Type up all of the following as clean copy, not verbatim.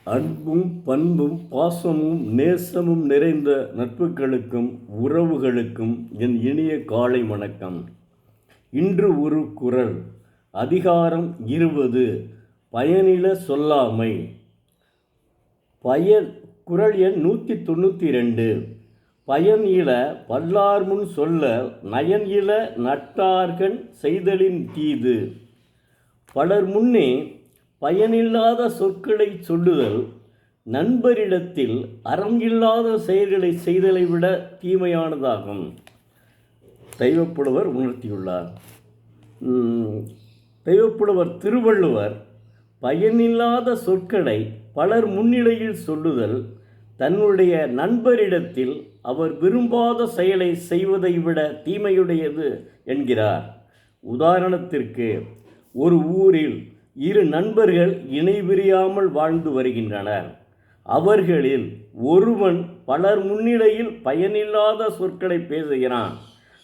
அன்பும் பண்பும் பாசமும் நேசமும் நிறைந்த நட்புகளுக்கும் உறவுகளுக்கும் என் இனிய காலை வணக்கம். இன்று ஒரு குறள். அதிகாரம் 20. பயனில சொல்லாமை. குறள் எண் 192. பயன் இல பல்லார் முன் சொல்ல நயன் இல நட்டார்கண் செய்தலின் தீது. பலர் முன்னே பயனில்லாத சொற்களை சொல்லுதல் நண்பரிடத்தில் அறம் இல்லாத செயல்களை செய்தலை விட தீமையானதாகும். தெய்வப்புலவர் உணர்த்தியுள்ளார். தெய்வப்புலவர் திருவள்ளுவர் பயனில்லாத சொற்களை பலர் முன்னிலையில் சொல்லுதல் தன்னுடைய நண்பரிடத்தில் அவர் விரும்பாத செயலை செய்வதை விட தீமையுடையது என்கிறார். உதாரணத்திற்கு, ஒரு ஊரில் இரு நண்பர்கள் இணைபிரியாமல் வாழ்ந்து வருகின்றனர். அவர்களில் ஒருவன் பலர் முன்னிலையில் பயனில்லாத சொற்களை பேசுகிறான்.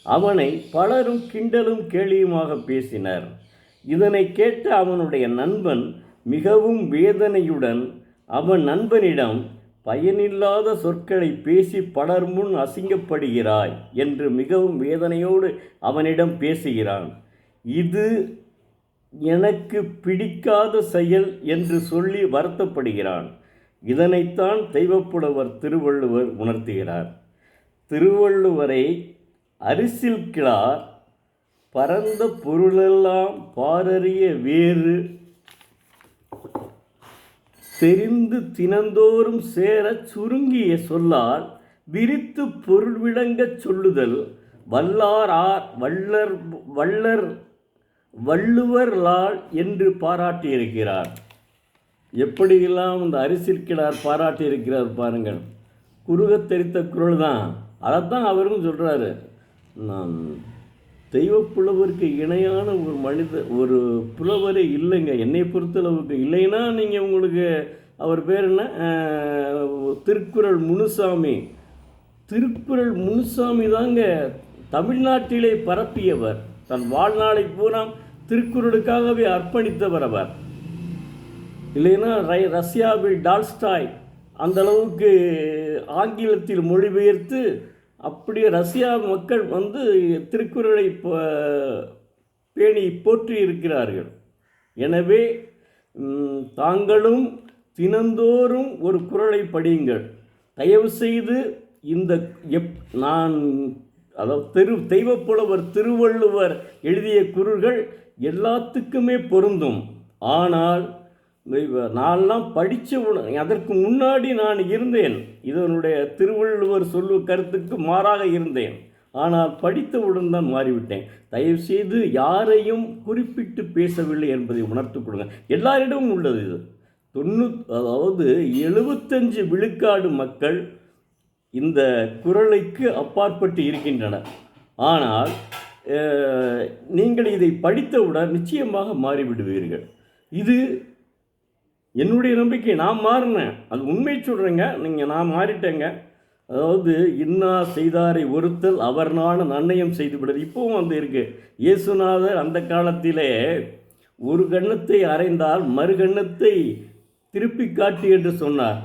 அவனை பலரும் கிண்டலும் கேலியுமாக பேசினர். இதனை கேட்ட அவனுடைய நண்பன் மிகவும் வேதனையுடன் அவன் நண்பனிடம், பயனில்லாத சொற்களை பேசி பலர் முன் அசிங்கப்படுகிறாய் என்று மிகவும் வேதனையோடு அவனிடம் பேசுகிறான். இது எனக்கு பிடிக்காத செயல் என்று சொல்லி வருத்தப்படுகிறான். இதனைத்தான் தெய்வப்புலவர் திருவள்ளுவர் உணர்த்துகிறார். திருவள்ளுவரை அரிசில் கிழார் பரந்த பொருளெல்லாம் பாரறிய வேறு தெரிந்து தினந்தோறும் சேர சுருங்கிய சொல்லால் விரித்து பொருள் விளங்கச் சொல்லுதல் வள்ளுவர்லால் என்று பாராட்டியிருக்கிறார். எப்படியெல்லாம் இந்த அரிசிற்கிழார் பாராட்டியிருக்கிறார் பாருங்கள். குறுகத் தெரித்த குறள் தான். அதைத்தான் அவரும் சொல்கிறாரு. நான் தெய்வப்புலவருக்கு இணையான ஒரு புலவரே இல்லைங்க, என்னை பொறுத்தளவுக்கு. இல்லைன்னா நீங்கள் உங்களுக்கு அவர் பேர் என்ன, திருக்குறள் முனுசாமி. திருக்குறள் முனுசாமி தாங்க தமிழ்நாட்டிலே பரப்பியவர். தன் வாழ்நாளை பூரா திருக்குறளுக்காகவே அர்ப்பணித்தவர் அவர். இல்லைன்னா ரஷ்யாவில் டால்ஸ்டாய் அந்த அளவுக்கு ஆங்கிலத்தில் மொழிபெயர்த்து அப்படியே ரஷ்யா மக்கள் திருக்குறளை பேணி போற்றி இருக்கிறார்கள். எனவே தாங்களும் தினந்தோறும் ஒரு குறளை படியுங்கள். தயவு செய்து அதாவது தெய்வப்புலவர் திருவள்ளுவர் எழுதிய குறள்கள் எல்லாத்துக்குமே பொருந்தும். ஆனால் நான்லாம் அதற்கு முன்னாடி நான் இருந்தேன், இதனுடைய திருவள்ளுவர் கருத்துக்கு மாறாக இருந்தேன். ஆனால் படித்தவுடன் தான் மாறிவிட்டேன். தயவு செய்து யாரையும் குறிப்பிட்டு பேசவில்லை என்பதை உணர்த்து கொடுங்க. எல்லாரிடமும் உள்ளது இது. 75 விழுக்காடு மக்கள் இந்த குறளுக்கு அப்பாற்பட்டு இருக்கின்றனர். ஆனால் நீங்கள் இதை படித்தவுடன் நிச்சயமாக மாறிவிடுவீர்கள். இது என்னுடைய நம்பிக்கை. நான் மாறினேன், அது உண்மை சொல்கிறேங்க. நான் மாறிட்டேங்க. அதாவது இன்னா செய்தாரை ஒருத்தல் அவர் நான நன்னயம் செய்து விடுறது இப்போவும் இருக்குது. இயேசுநாதர் அந்த காலத்திலே ஒரு கன்னத்தை அறைந்தால் மறு கன்னத்தை திருப்பி காட்டு என்று சொன்னார்.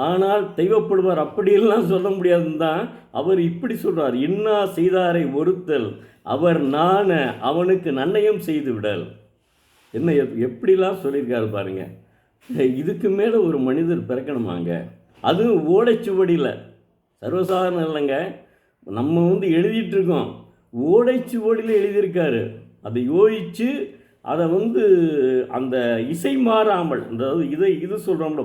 ஆனால் தெய்வப்புலவர் அப்படியெல்லாம் சொல்ல முடியாதுன்னு தான் அவர் இப்படி சொல்கிறார். இன்னா செய்தாரை ஒருத்தல் அவர் நான அவனுக்கு நன்னயம் செய்து விடல். என்ன எப்படிலாம் சொல்லியிருக்காரு பாருங்க. இதுக்கு மேலே ஒரு மனிதர் பிறக்கணுமாங்க? அதுவும் ஓடைச்சுவடியில். சர்வசாதாரணம் இல்லைங்க. நம்ம எழுதிட்டுருக்கோம், ஓடைச்சுவடியில் எழுதியிருக்காரு. அதை யோசித்து அதை அந்த இசை மாறாமல், அதாவது இது சொல்கிறோம்ல,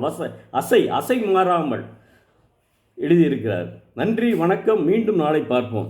அசை மாறாமல் எழுதியிருக்கிறார். நன்றி, வணக்கம். மீண்டும் நாளை பார்ப்போம்.